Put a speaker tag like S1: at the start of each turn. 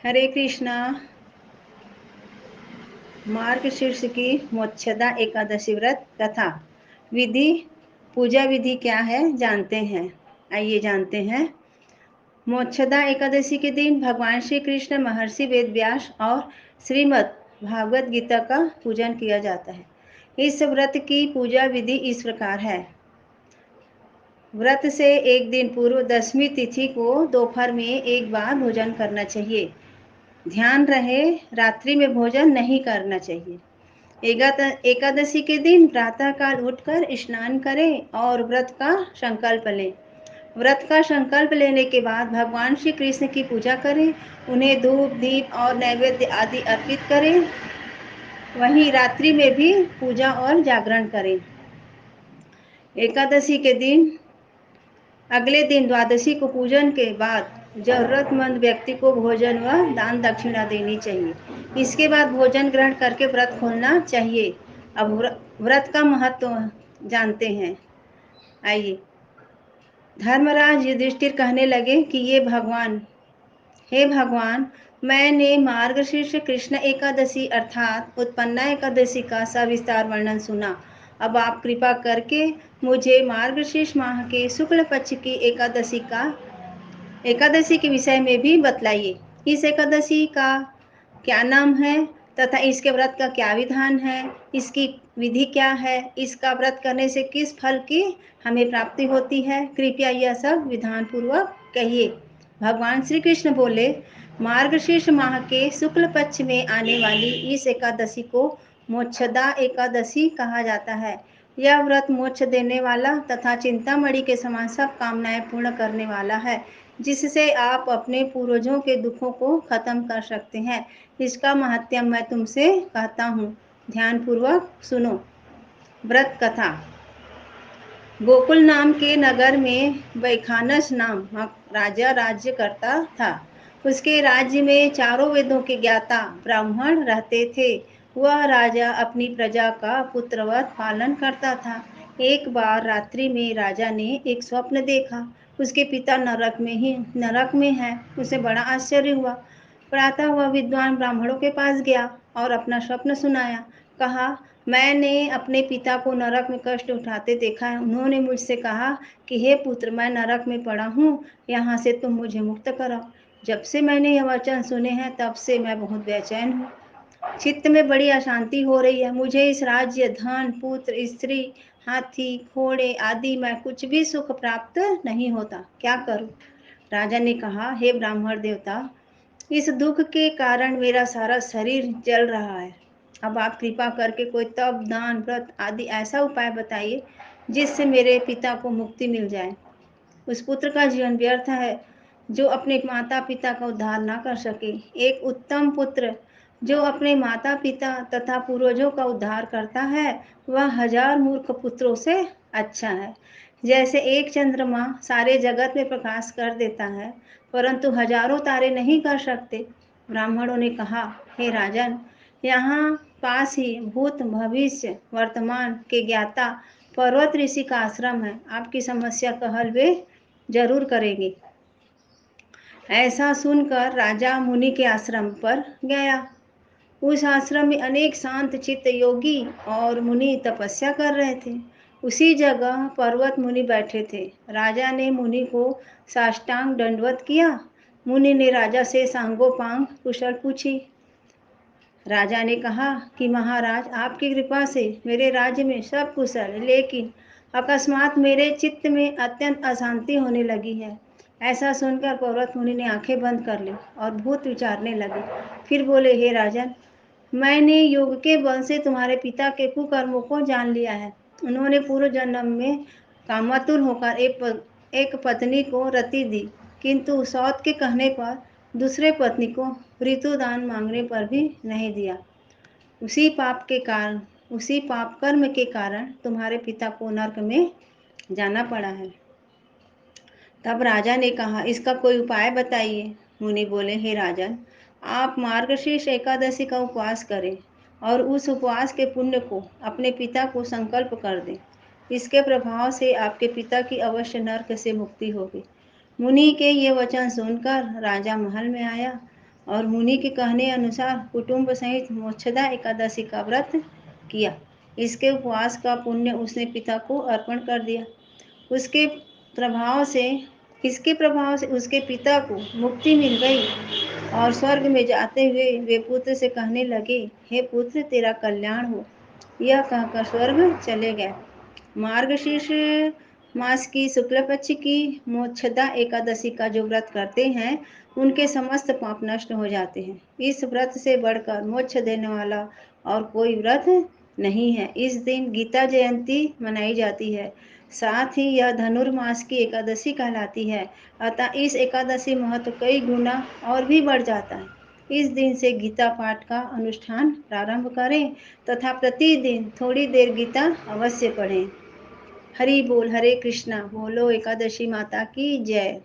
S1: हरे कृष्णा। मार्गशीर्ष की मोक्षदा एकादशी व्रत कथा विधि। पूजा विधि क्या है जानते हैं। आइए जानते हैं। मोक्षदा एकादशी के दिन भगवान श्री कृष्ण, महर्षि वेदव्यास और श्रीमद् भागवत गीता का पूजन किया जाता है। इस व्रत की पूजा विधि इस प्रकार है। व्रत से एक दिन पूर्व दशमी तिथि को दोपहर में एक बार भोजन करना चाहिए। ध्यान रहे, रात्रि में भोजन नहीं करना चाहिए। एकादशी के दिन प्रातःकाल उठकर स्नान करें और व्रत का संकल्प लें। व्रत का संकल्प लेने के बाद भगवान श्री कृष्ण की पूजा करें, उन्हें धूप, दीप और नैवेद्य आदि अर्पित करें। वहीं रात्रि में भी पूजा और जागरण करें। एकादशी के दिन अगले दिन द्वादशी को पूजन के बाद जरूरतमंद व्यक्ति को भोजन व दान दक्षिणा देनी चाहिए। इसके बाद भोजन ग्रहण करके व्रत खोलना चाहिए। अब व्रत का महत्व जानते हैं। आइए। धर्मराज युधिष्ठिर कहने लगे कि हे भगवान, मैंने मार्गशीर्ष कृष्ण एकादशी अर्थात उत्पन्ना एकादशी का सविस्तार वर्णन सुना। अब आप कृपा करके मुझे मार्गशीर्ष माह के शुक्ल पक्ष की एकादशी के विषय में भी बतलाइए। इस एकादशी का क्या नाम है तथा इसके व्रत का क्या विधान है, इसकी विधि क्या है, इसका व्रत करने से किस फल की हमें प्राप्ति होती है, कृपया यह सब विधान पूर्वक कहिए। भगवान श्री कृष्ण बोले, मार्गशीर्ष माह के शुक्ल पक्ष में आने वाली इस एकादशी को मोक्षदा एकादशी कहा जाता है। यह व्रत मोक्ष देने वाला तथा चिंतामणि के समान सब कामनाएं पूर्ण करने वाला है, जिससे आप अपने पूर्वजों के दुखों को खत्म कर सकते हैं। इसका महात्म्य मैं तुमसे कहता हूँ, ध्यान पूर्वक सुनो। व्रत कथा। गोकुल नाम के नगर में वैखानस नाम राजा राज्य करता था। उसके राज्य में चारों वेदों के ज्ञाता ब्राह्मण रहते थे। वह राजा अपनी प्रजा का पुत्रवत पालन करता था। एक बार रात्रि में राजा ने एक स्वप्न देखा। उसके पिता नरक में है। उसे बड़ा आश्चर्य हुआ। प्रातः वह विद्वान ब्राह्मणों के पास गया और अपना स्वप्न सुनाया। कहा, मैंने अपने पिता को नरक में कष्ट उठाते देखा है। उन्होंने मुझसे कहा कि हे पुत्र, मैं नरक में पड़ा हूँ, यहाँ से तुम मुझे मुक्त कराओ। जब से मैंने यह वचन सुने हैं तब से मैं बहुत बेचैन हूँ। चित्त में बड़ी अशांति हो रही है। मुझे इस राज्य, धन, पुत्र, स्त्री, हाथी, घोड़े आदि में कुछ भी सुख प्राप्त नहीं होता। क्या करूं? राजा ने कहा, हे ब्राह्मण देवता, इस दुख के कारण मेरा सारा शरीर जल रहा है। अब आप कृपा करके कोई तप, दान, व्रत आदि ऐसा उपाय बताइए जिससे मेरे पिता को मुक्ति मिल जाए। उस पुत्र का जीवन व्यर्थ है जो अपने माता पिता का उद्धार ना कर सके। एक उत्तम पुत्र जो अपने माता पिता तथा पूर्वजों का उद्धार करता है, वह 1000 मूर्ख पुत्रों से अच्छा है। जैसे एक चंद्रमा सारे जगत में प्रकाश कर देता है, परंतु हजारों तारे नहीं कर सकते। ब्राह्मणों ने कहा, हे राजन, यहाँ पास ही भूत, भविष्य, वर्तमान के ज्ञाता पर्वत ऋषि का आश्रम है। आपकी समस्या का हल वे जरूर करेंगे। ऐसा सुनकर राजा मुनि के आश्रम पर गया। उस आश्रम में अनेक शांत चित्त योगी और मुनि तपस्या कर रहे थे। उसी जगह पर्वत मुनि बैठे थे। राजा ने मुनि को साष्टांग दंडवत किया। मुनि ने राजा से सांगोपांग कुशल पूछी। राजा ने कहा कि महाराज, आपकी कृपा से मेरे राज्य में सब कुशल है, लेकिन अकस्मात मेरे चित्त में अत्यंत अशांति होने लगी है। ऐसा सुनकर पर्वत मुनि ने आंखें बंद कर ली और भूत विचारने लगे। फिर बोले, हे राजन, मैंने योग के बल से तुम्हारे पिता के कुकर्मों को जान लिया है। उन्होंने पूर्व जन्म में कामातुर होकर एक पत्नी को रति दी, किंतु सौत के कहने पर दूसरे पत्नी को ऋतुदान मांगने पर भी नहीं दिया। उसी पाप कर्म के कारण तुम्हारे पिता को नरक में जाना पड़ा है। तब राजा ने कहा, इसका कोई उपाय बताइए। मुनि बोले, हे राजन, आप मार्गशीर्ष एकादशी का उपवास करें और उस उपवास के पुण्य को अपने पिता को संकल्प कर दें। इसके प्रभाव से आपके पिता की अवश्य नरक से मुक्ति होगी। मुनि के ये वचन सुनकर राजा महल में आया। और मुनि के कहने अनुसार कुटुंब सहित मोक्षदा एकादशी का व्रत किया। इसके उपवास का पुण्य उसने पिता को अर्पण कर दिया। उसके प्रभाव से इसके प्रभाव से उसके पिता को मुक्ति मिल गई और स्वर्ग में जाते हुए वे पुत्र से कहने लगे, हे पुत्र, तेरा कल्याण हो। यह कहकर स्वर्ग चले गए। मार्गशीर्ष मास की शुक्ल पक्ष की मोक्षदा एकादशी का जो व्रत करते हैं, उनके समस्त पाप नष्ट हो जाते हैं। इस व्रत से बढ़कर मोक्ष देने वाला और कोई व्रत नहीं है। इस दिन गीता जयंती मनाई जाती है। साथ ही यह धनुर्मास की एकादशी कहलाती है। अतः इस एकादशी महत्व कई गुना और भी बढ़ जाता है। इस दिन से गीता पाठ का अनुष्ठान प्रारंभ करें तथा प्रतिदिन थोड़ी देर गीता अवश्य पढ़ें। हरि बोल, हरे कृष्णा बोलो, एकादशी माता की जय।